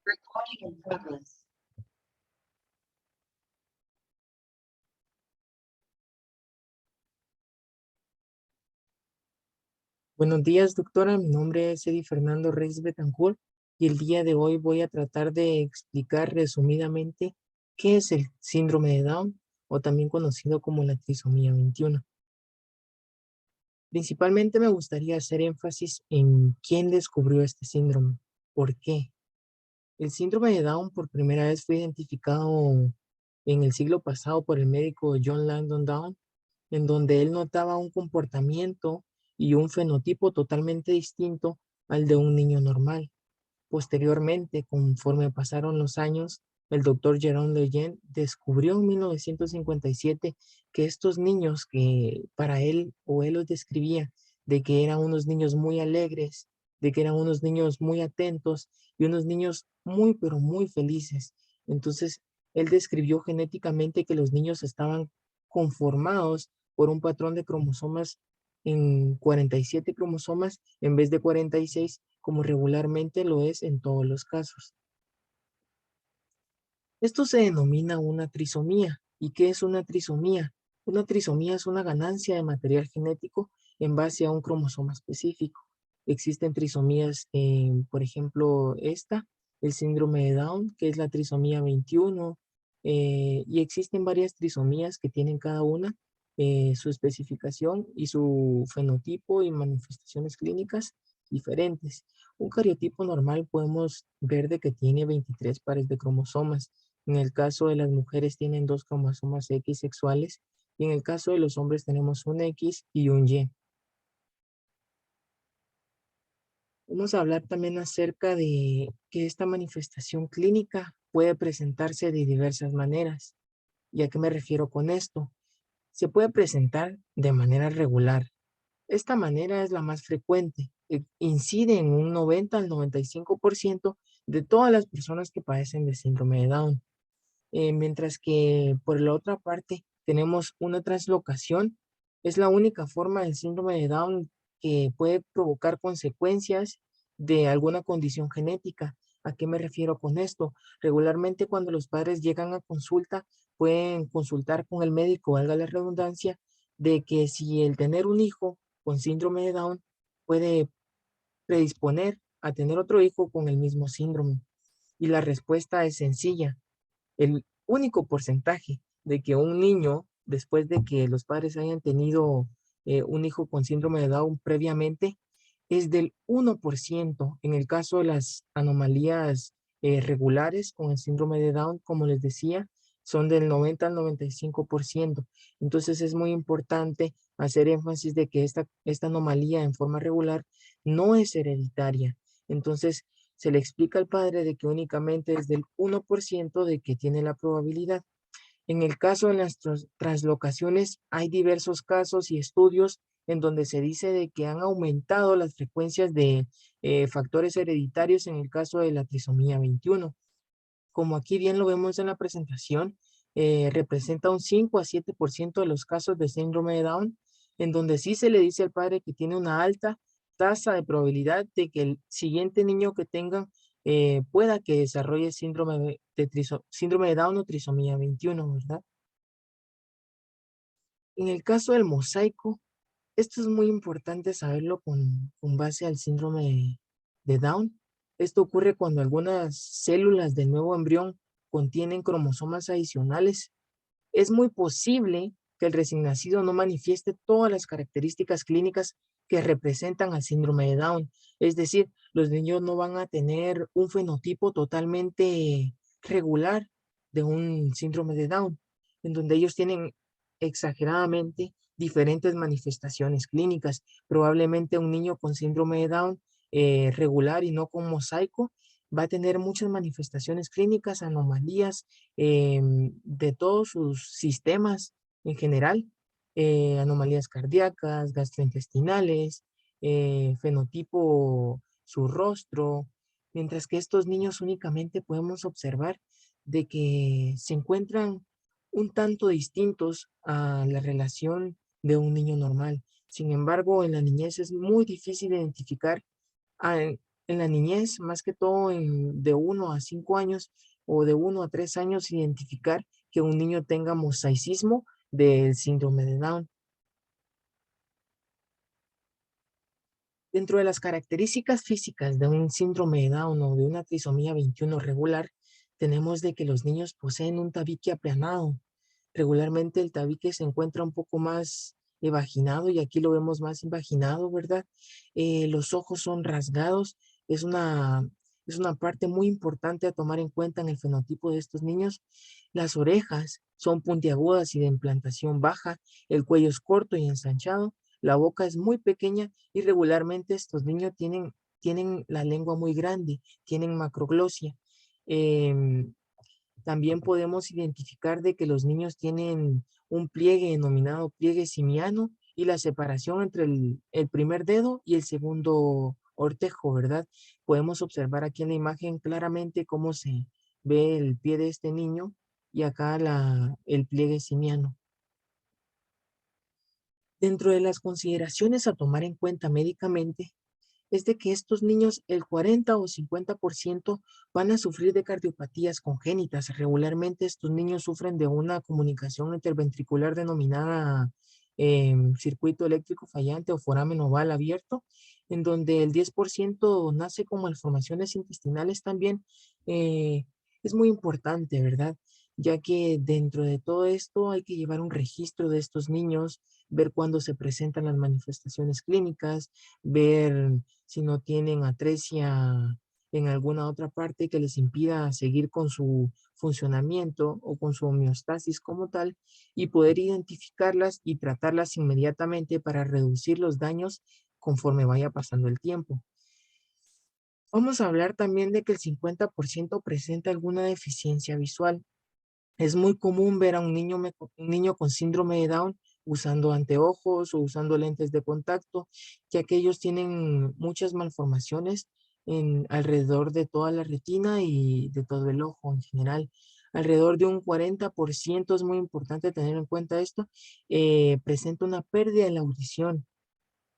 Recording in progress. Buenos días, doctora. Mi nombre es Eddie Fernando Reyes Betancourt y el día de hoy voy a tratar de explicar resumidamente qué es el síndrome de Down o también conocido como la trisomía 21. Principalmente me gustaría hacer énfasis en quién descubrió este síndrome. ¿Por qué? El síndrome de Down por primera vez fue identificado en el siglo pasado por el médico John Langdon Down, en donde él notaba un comportamiento y un fenotipo totalmente distinto al de un niño normal. Posteriormente, conforme pasaron los años, el doctor Jerome Lejeune descubrió en 1957 que estos niños que para él o él los describía de que eran unos niños muy alegres, de que eran unos niños muy atentos y unos niños muy, pero muy felices. Entonces, él describió genéticamente que los niños estaban conformados por un patrón de cromosomas en 47 cromosomas en vez de 46, como regularmente lo es en todos los casos. Esto se denomina una trisomía. ¿Y qué es una trisomía? Una trisomía es una ganancia de material genético en base a un cromosoma específico. Existen trisomías, por ejemplo, el síndrome de Down, que es la trisomía 21, y existen varias trisomías que tienen cada una su especificación y su fenotipo y manifestaciones clínicas diferentes. Un cariotipo normal podemos ver de que tiene 23 pares de cromosomas. En el caso de las mujeres tienen dos cromosomas X sexuales y en el caso de los hombres tenemos un X y un Y. Vamos a hablar también acerca de que esta manifestación clínica puede presentarse de diversas maneras. ¿Y a qué me refiero con esto? Se puede presentar de manera regular. Esta manera es la más frecuente. Incide en un 90 al 95% de todas las personas que padecen de síndrome de Down. Mientras que por la otra parte tenemos una translocación. Es la única forma del síndrome de Down que puede provocar consecuencias de alguna condición genética. ¿A qué me refiero con esto? Regularmente cuando los padres llegan a consulta, pueden consultar con el médico, valga la redundancia, de que si el tener un hijo con síndrome de Down puede predisponer a tener otro hijo con el mismo síndrome. Y la respuesta es sencilla. El único porcentaje de que un niño, después de que los padres hayan tenido un hijo con síndrome de Down previamente, es del 1%. En el caso de las anomalías regulares con el síndrome de Down, como les decía, son del 90 al 95%. Entonces es muy importante hacer énfasis de que esta anomalía en forma regular no es hereditaria. Entonces, se le explica al padre de que únicamente es del 1% de que tiene la probabilidad. En el caso de las translocaciones, hay diversos casos y estudios en donde se dice de que han aumentado las frecuencias de factores hereditarios en el caso de la trisomía 21. Como aquí bien lo vemos en la presentación, representa un 5 a 7% de los casos de síndrome de Down, en donde sí se le dice al padre que tiene una alta tasa de probabilidad de que el siguiente niño que tengan pueda que desarrolle síndrome de Down o trisomía 21, ¿verdad? En el caso del mosaico, esto es muy importante saberlo con base al síndrome de Down. Esto ocurre cuando algunas células del nuevo embrión contienen cromosomas adicionales. Es muy posible que el recién nacido no manifieste todas las características clínicas que representan al síndrome de Down. Es decir, los niños no van a tener un fenotipo totalmente regular de un síndrome de Down, en donde ellos tienen exageradamente diferentes manifestaciones clínicas. Probablemente un niño con síndrome de Down regular y no con mosaico va a tener muchas manifestaciones clínicas, anomalías de todos sus sistemas en general, anomalías cardíacas, gastrointestinales, fenotipo su rostro, mientras que estos niños únicamente podemos observar de que se encuentran un tanto distintos a la relación de un niño normal. Sin embargo, en la niñez es muy difícil identificar en la niñez, más que todo de 1 a 5 años o de 1 a 3 años, identificar que un niño tenga mosaicismo del síndrome de Down. Dentro de las características físicas de un síndrome de Down o de una trisomía 21 regular, tenemos de que los niños poseen un tabique aplanado. Regularmente el tabique se encuentra un poco más evaginado y aquí lo vemos más invaginado, ¿verdad? Los ojos son rasgados. Es una, es una parte muy importante a tomar en cuenta en el fenotipo de estos niños. Las orejas son puntiagudas y de implantación baja. El cuello es corto y ensanchado. La boca es muy pequeña y regularmente estos niños tienen la lengua muy grande, tienen macroglosia. Em, También podemos identificar de que los niños tienen un pliegue denominado pliegue simiano y la separación entre el primer dedo y el segundo ortejo, ¿verdad? Podemos observar aquí en la imagen claramente cómo se ve el pie de este niño y acá el pliegue simiano. Dentro de las consideraciones a tomar en cuenta médicamente, es de que estos niños, el 40 o 50% van a sufrir de cardiopatías congénitas. Regularmente estos niños sufren de una comunicación interventricular denominada circuito eléctrico fallante o foramen oval abierto, en donde el 10% nace con malformaciones intestinales también. eh, es muy importante, ¿verdad? Ya que dentro de todo esto hay que llevar un registro de estos niños, ver cuándo se presentan las manifestaciones clínicas, ver si no tienen atresia en alguna otra parte que les impida seguir con su funcionamiento o con su homeostasis como tal, y poder identificarlas y tratarlas inmediatamente para reducir los daños conforme vaya pasando el tiempo. Vamos a hablar también de que el 50% presenta alguna deficiencia visual. Es muy común ver a un niño con síndrome de Down usando anteojos o usando lentes de contacto, ya que ellos tienen muchas malformaciones alrededor de toda la retina y de todo el ojo en general. Alrededor de un 40%, es muy importante tener en cuenta esto, presenta una pérdida en la audición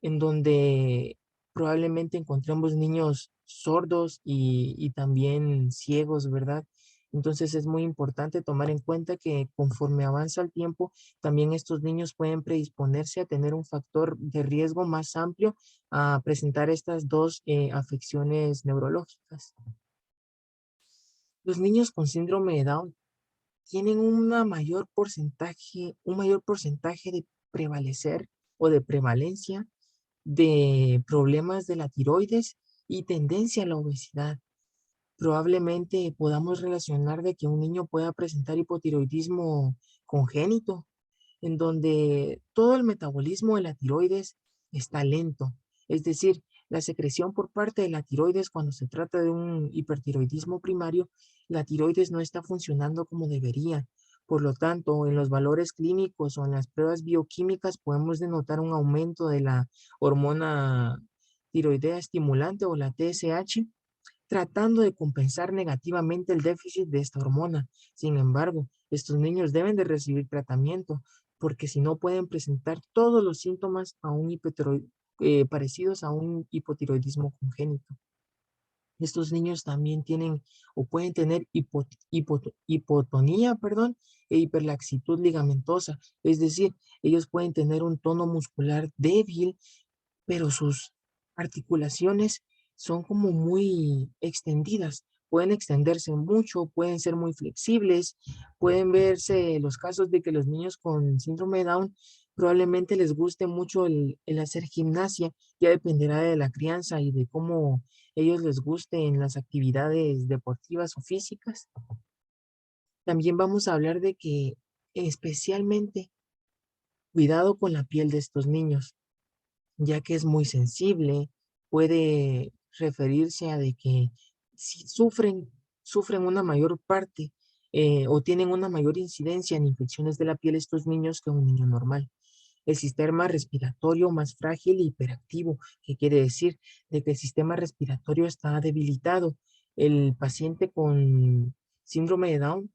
en donde probablemente encontremos niños sordos y también ciegos, ¿verdad? Entonces es muy importante tomar en cuenta que conforme avanza el tiempo, también estos niños pueden predisponerse a tener un factor de riesgo más amplio a presentar estas dos afecciones neurológicas. Los niños con síndrome de Down tienen un mayor porcentaje de prevalecer o de prevalencia de problemas de la tiroides y tendencia a la obesidad. Probablemente podamos relacionar de que un niño pueda presentar hipotiroidismo congénito, en donde todo el metabolismo de la tiroides está lento. Es decir, la secreción por parte de la tiroides cuando se trata de un hipertiroidismo primario, la tiroides no está funcionando como debería. Por lo tanto, en los valores clínicos o en las pruebas bioquímicas podemos denotar un aumento de la hormona tiroidea estimulante o la TSH, tratando de compensar negativamente el déficit de esta hormona. Sin embargo, estos niños deben de recibir tratamiento porque si no pueden presentar todos los síntomas parecidos a un hipotiroidismo congénito. Estos niños también tienen o pueden tener hipotonía, perdón, e hiperlaxitud ligamentosa. Es decir, ellos pueden tener un tono muscular débil, pero sus articulaciones son como muy extendidas. Pueden extenderse mucho, pueden ser muy flexibles, pueden verse los casos de que los niños con síndrome de Down probablemente les guste mucho el hacer gimnasia, ya dependerá de la crianza y de cómo ellos les guste en las actividades deportivas o físicas. También vamos a hablar de que especialmente cuidado con la piel de estos niños, ya que es muy sensible, puede referirse a de que si sufren una mayor parte o tienen una mayor incidencia en infecciones de la piel estos niños que un niño normal. El sistema respiratorio más frágil y hiperactivo, que quiere decir de que el sistema respiratorio está debilitado. El paciente con síndrome de Down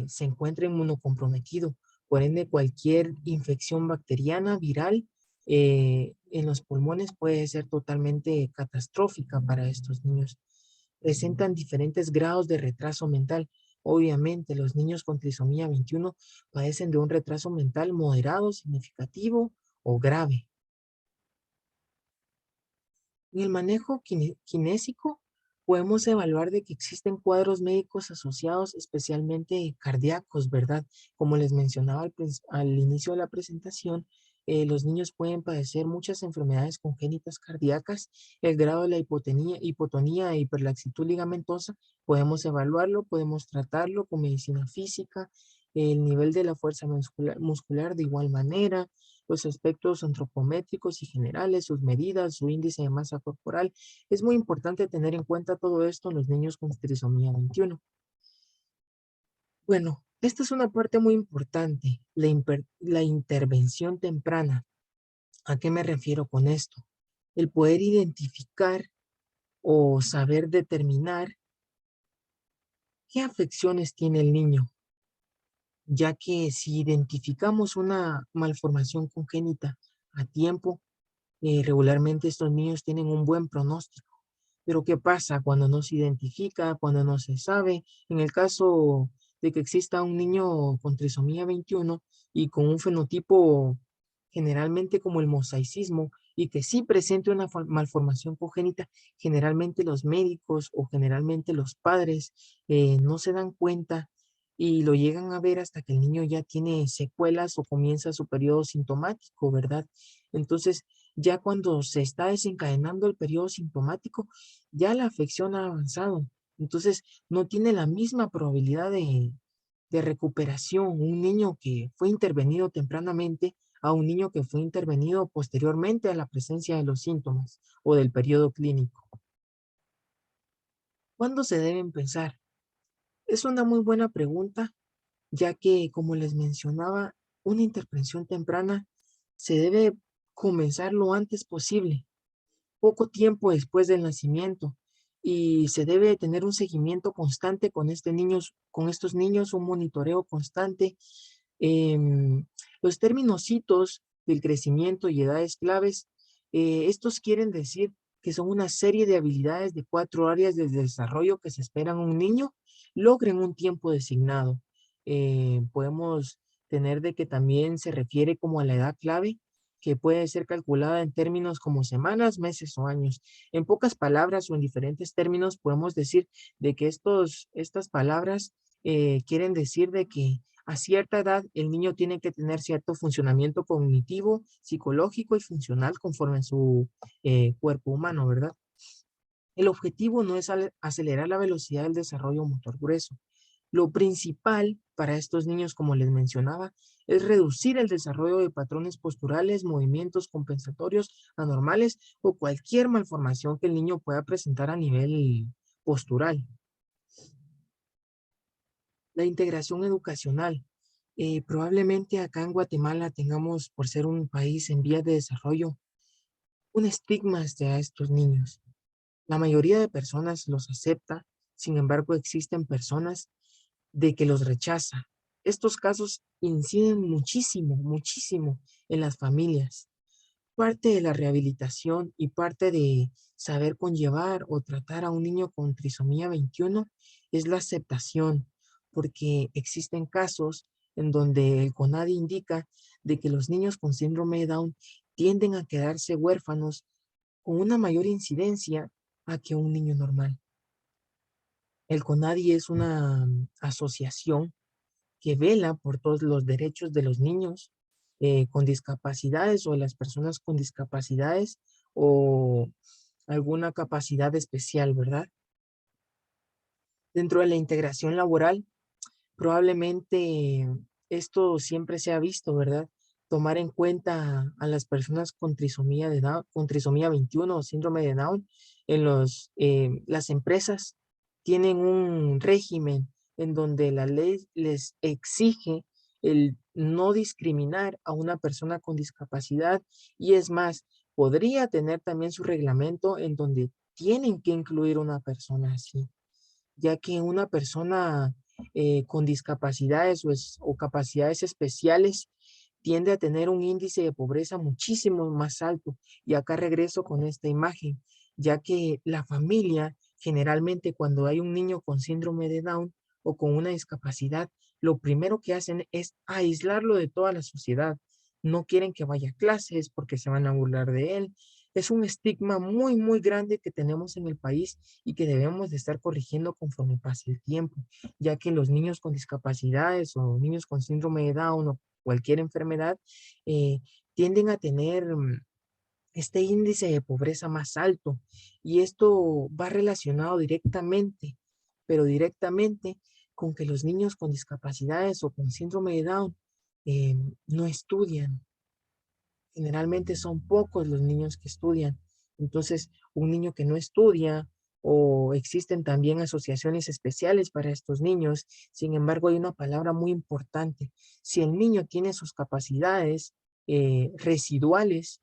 se encuentra inmunocomprometido, por ende cualquier infección bacteriana, viral en los pulmones puede ser totalmente catastrófica para estos niños. Presentan diferentes grados de retraso mental. Obviamente, los niños con trisomía 21 padecen de un retraso mental moderado, significativo o grave. En el manejo kinésico, podemos evaluar de que existen cuadros médicos asociados, especialmente cardíacos, ¿verdad? Como les mencionaba al inicio de la presentación, los niños pueden padecer muchas enfermedades congénitas cardíacas. El grado de la hipotonía e hiperlaxitud ligamentosa, podemos evaluarlo, podemos tratarlo con medicina física, el nivel de la fuerza muscular de igual manera, los aspectos antropométricos y generales, sus medidas, su índice de masa corporal. Es muy importante tener en cuenta todo esto en los niños con trisomía 21. Bueno, esta es una parte muy importante, la intervención temprana. ¿A qué me refiero con esto? El poder identificar o saber determinar qué afecciones tiene el niño, ya que si identificamos una malformación congénita a tiempo, regularmente estos niños tienen un buen pronóstico. Pero ¿qué pasa cuando no se identifica, cuando no se sabe? En el caso de que exista un niño con trisomía 21 y con un fenotipo generalmente como el mosaicismo y que sí presente una malformación congénita, generalmente los médicos o generalmente los padres no se dan cuenta y lo llegan a ver hasta que el niño ya tiene secuelas o comienza su periodo sintomático, ¿verdad? Entonces, ya cuando se está desencadenando el periodo sintomático, ya la afección ha avanzado. Entonces, no tiene la misma probabilidad de recuperación un niño que fue intervenido tempranamente a un niño que fue intervenido posteriormente a la presencia de los síntomas o del periodo clínico. ¿Cuándo se deben pensar? Es una muy buena pregunta, ya que, como les mencionaba, una intervención temprana se debe comenzar lo antes posible, poco tiempo después del nacimiento, y se debe tener un seguimiento constante con estos niños, un monitoreo constante. Los términos hitos del crecimiento y edades claves, estos quieren decir que son una serie de habilidades de 4 áreas de desarrollo que se esperan un niño logre en un tiempo designado. Podemos tener de que también se refiere como a la edad clave, que puede ser calculada en términos como semanas, meses o años. En pocas palabras o en diferentes términos podemos decir de que estas palabras quieren decir de que a cierta edad el niño tiene que tener cierto funcionamiento cognitivo, psicológico y funcional conforme a su cuerpo humano, ¿verdad? El objetivo no es acelerar la velocidad del desarrollo motor grueso. Lo principal para estos niños, como les mencionaba, es reducir el desarrollo de patrones posturales, movimientos compensatorios anormales o cualquier malformación que el niño pueda presentar a nivel postural. La integración educacional. Probablemente acá en Guatemala tengamos, por ser un país en vías de desarrollo, un estigma hacia estos niños. La mayoría de personas los acepta, sin embargo existen personas de que los rechaza. Estos casos inciden muchísimo, muchísimo en las familias. Parte de la rehabilitación y parte de saber conllevar o tratar a un niño con trisomía 21 es la aceptación, porque existen casos en donde el CONADI indica de que los niños con síndrome de Down tienden a quedarse huérfanos con una mayor incidencia a que un niño normal. El CONADI es una asociación que vela por todos los derechos de los niños con discapacidades o de las personas con discapacidades o alguna capacidad especial, ¿verdad? Dentro de la integración laboral, probablemente esto siempre se ha visto, ¿verdad? Tomar en cuenta a las personas con trisomía de Down, con trisomía 21 o síndrome de Down en las empresas tienen un régimen en donde la ley les exige el no discriminar a una persona con discapacidad y es más, podría tener también su reglamento en donde tienen que incluir una persona así, ya que una persona con discapacidades o capacidades especiales tiende a tener un índice de pobreza muchísimo más alto. Y acá regreso con esta imagen, ya que la familia, generalmente cuando hay un niño con síndrome de Down o con una discapacidad, lo primero que hacen es aislarlo de toda la sociedad. No quieren que vaya a clases porque se van a burlar de él. Es un estigma muy, muy grande que tenemos en el país y que debemos de estar corrigiendo conforme pase el tiempo, ya que los niños con discapacidades o niños con síndrome de Down o cualquier enfermedad eh, tienden a tener este índice de pobreza más alto, y esto va relacionado directamente, pero directamente con que los niños con discapacidades o con síndrome de Down no estudian. Generalmente son pocos los niños que estudian. Entonces, un niño que no estudia, o existen también asociaciones especiales para estos niños. Sin embargo, hay una palabra muy importante. Si el niño tiene sus capacidades residuales,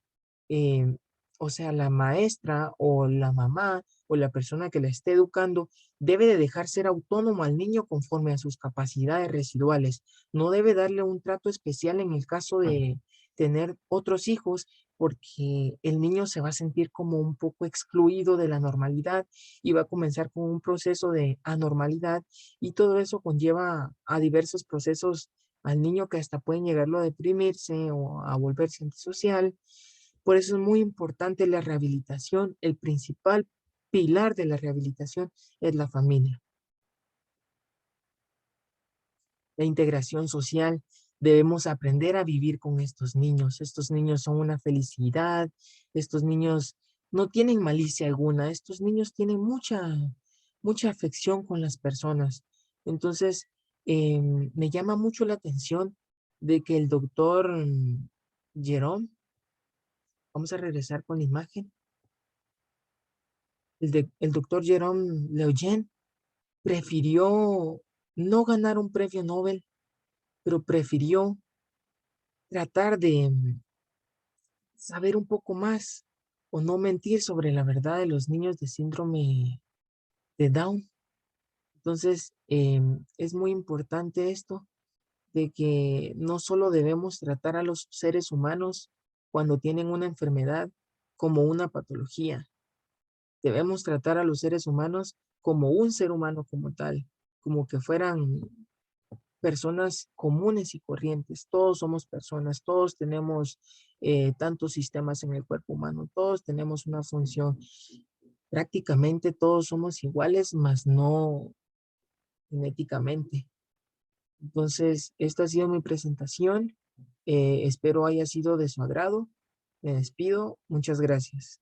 eh, o sea, la maestra o la mamá o la persona que la esté educando debe de dejar ser autónomo al niño conforme a sus capacidades residuales. No debe darle un trato especial en el caso de tener otros hijos, porque el niño se va a sentir como un poco excluido de la normalidad y va a comenzar con un proceso de anormalidad, y todo eso conlleva a diversos procesos al niño que hasta pueden llegarlo a deprimirse o a volverse antisocial. Por eso es muy importante la rehabilitación. El principal pilar de la rehabilitación es la familia. La integración social. Debemos aprender a vivir con estos niños. Estos niños son una felicidad. Estos niños no tienen malicia alguna. Estos niños tienen mucha afección con las personas. Entonces, me llama mucho la atención de que el doctor Jerome, vamos a regresar con la imagen, el doctor Jerome Lejeune prefirió no ganar un premio Nobel, pero prefirió tratar de saber un poco más o no mentir sobre la verdad de los niños de síndrome de Down. Entonces, es muy importante esto de que no solo debemos tratar a los seres humanos cuando tienen una enfermedad como una patología, debemos tratar a los seres humanos como un ser humano como tal, como que fueran personas comunes y corrientes. Todos somos personas, todos tenemos tantos sistemas en el cuerpo humano, todos tenemos una función. Prácticamente todos somos iguales, mas no genéticamente. Entonces, esta ha sido mi presentación. Espero haya sido de su agrado. Me despido. Muchas gracias.